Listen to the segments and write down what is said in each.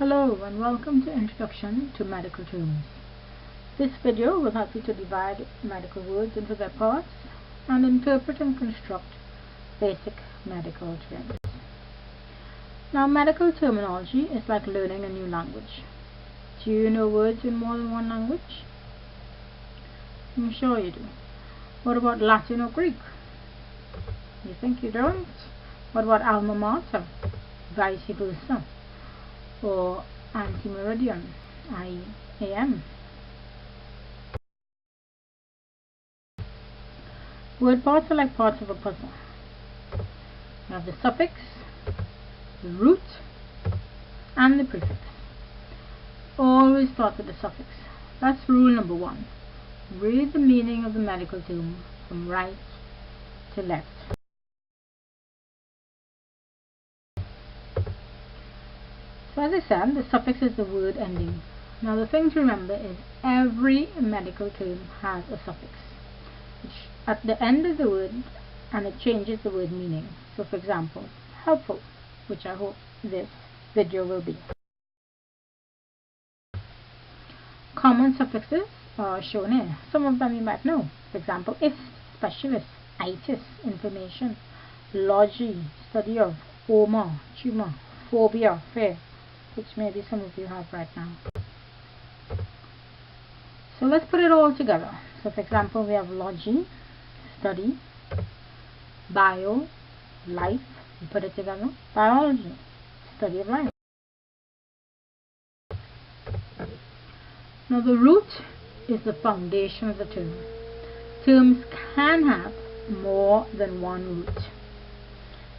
Hello and welcome to Introduction to Medical Terms. This video will help you to divide medical words into their parts and interpret and construct basic medical terms. Now, medical terminology is like learning a new language. Do you know words in more than one language? I'm sure you do. What about Latin or Greek? You think you don't? What about alma mater, vice versa, or anti-meridian, i.e. AM? Word parts are like parts of a puzzle. You have the suffix, the root, and the prefix. Always start with the suffix. That's rule number 1. Read the meaning of the medical term from right to left. So as I said, the suffix is the word ending. Now the thing to remember is every medical term has a suffix at the end of the word, and it changes the word meaning. So for example, helpful, which I hope this video will be. Common suffixes are shown here. Some of them you might know. For example, ist, specialist, itis, information, logy, study of, oma, tumor, phobia, fear, which maybe some of you have right now. So let's put it all together. So for example, we have logy, study, bio, life, we put it together, biology, study of life. Now the root is the foundation of the term. Terms can have more than one root.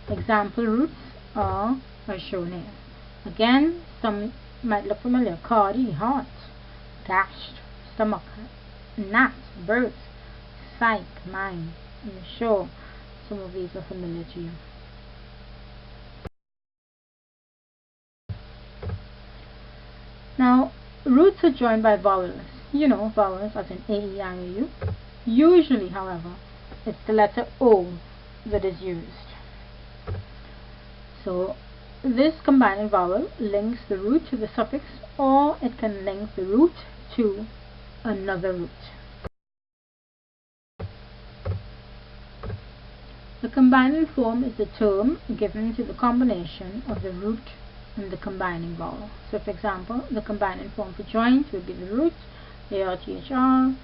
Example roots are shown here. Again, some might look familiar. Cardi, heart, gashed, stomach, gnat, birth, psych, mind. I'm sure some of these are familiar to you. Now, roots are joined by vowels. You know, vowels as in A, E, I, O, U. Usually, however, it's the letter O that is used. So, this combining vowel links the root to the suffix, or it can link the root to another root. The combining form is the term given to the combination of the root and the combining vowel. So for example, the combining form for joint would be the root, ARTHR,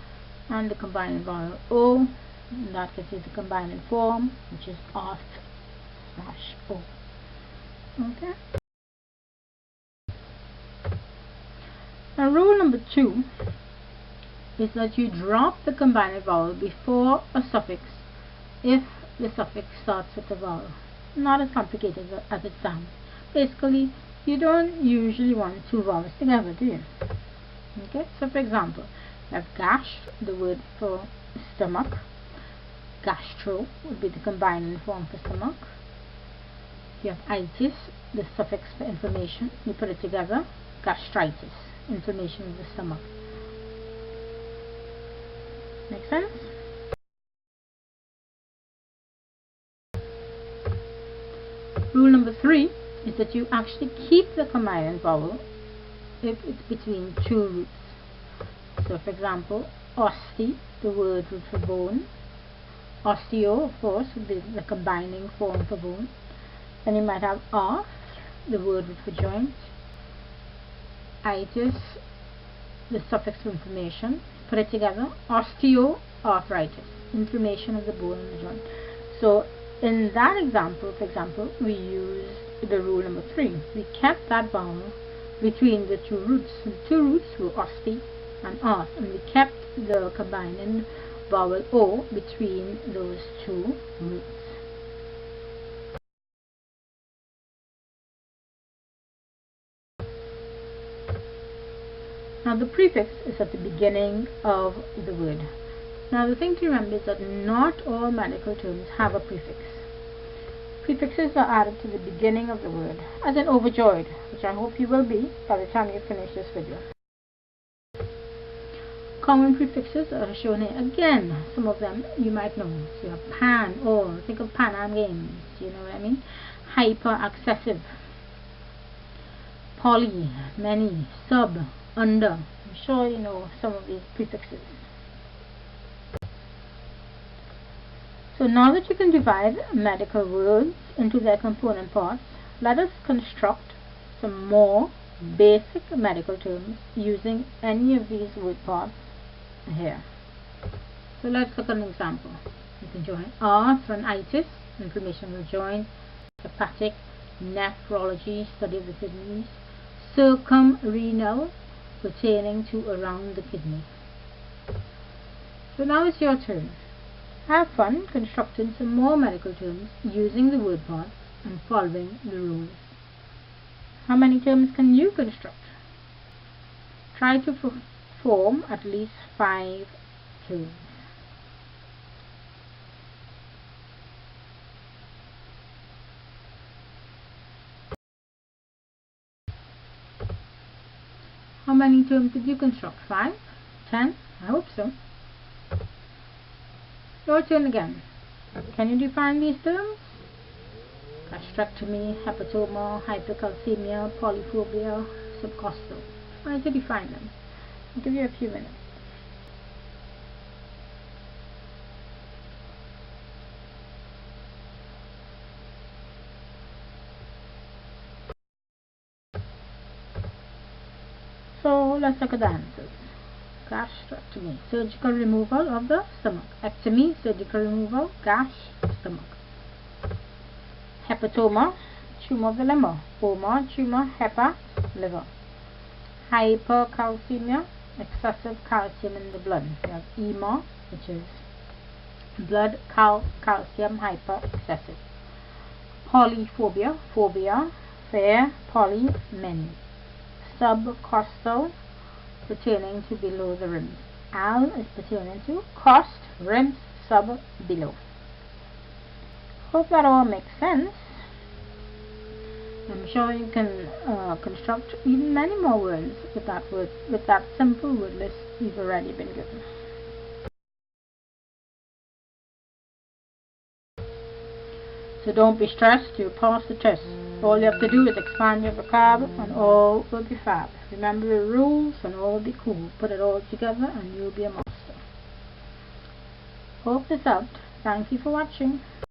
and the combining vowel O. In that case is the combining form, which is ARTH/O. Okay. Now rule number 2 is that you drop the combining vowel before a suffix if the suffix starts with a vowel. Not as complicated as it sounds. Basically, you don't usually want two vowels together, do you? Okay, so for example, you have gash, the word for stomach. Gastro would be the combining form for stomach. You have itis, the suffix for inflammation. You put it together, gastritis, inflammation of the stomach. Make sense? Rule number 3 is that you actually keep the combining vowel if it's between two roots. So for example, osti, the word root for bone. Osteo, of course, would be the combining form for bone. Then you might have arth, the word root for joint. Itis, the suffix for inflammation. Put it together, osteoarthritis, inflammation of the bone in the joint. So in that example, for example, we used the rule number 3. We kept that vowel between the two roots. The two roots were osti and arth, and we kept the combining vowel O between those two roots. Now the prefix is at the beginning of the word. Now the thing to remember is that not all medical terms have a prefix. Prefixes are added to the beginning of the word, as in overjoyed, which I hope you will be by the time you finish this video. Common prefixes are shown here. Again, some of them you might know. So you have pan, or think of Pan Am Games, you know what I mean? Hyper, excessive. poly, many, sub, under. I'm sure you know some of these prefixes. So now that you can divide medical words into their component parts, let us construct some more basic medical terms using any of these word parts here. So let's look at an example. You can join arthritis, inflammation will join, hepatic, nephrology, study of the kidneys, circumrenal, pertaining to around the kidney. So now it's your turn. Have fun constructing some more medical terms using the word parts and following the rules. How many terms can you construct? Try to form at least 5 terms. How many terms did you construct? 5? 10? I hope so. Your turn again. Can you define these terms? Gastrectomy, hepatoma, hypercalcemia, polyphobia, subcostal. Try to define them. I'll give you a few minutes. So let's look at the answers. Gastrectomy, surgical removal of the stomach. Ectomy, surgical removal, gash, stomach. Hepatoma, tumor of the liver. Oma, tumor, hepa, liver. Hypercalcemia, excessive calcium in the blood. We have EMA, which is blood calcium hyper excessive. Polyphobia, phobia, fair, poly, many. Subcostal, pertaining to below the rims. Al is pertaining to cost, rims, sub, below. Hope that all makes sense. I'm sure you can construct even many more words with that simple word list you've already been given. So don't be stressed, you'll pass the test. All you have to do is expand your vocab and all will be fab. Remember the rules and all will be cool. Put it all together and you'll be a master. Hope this helped. Thank you for watching.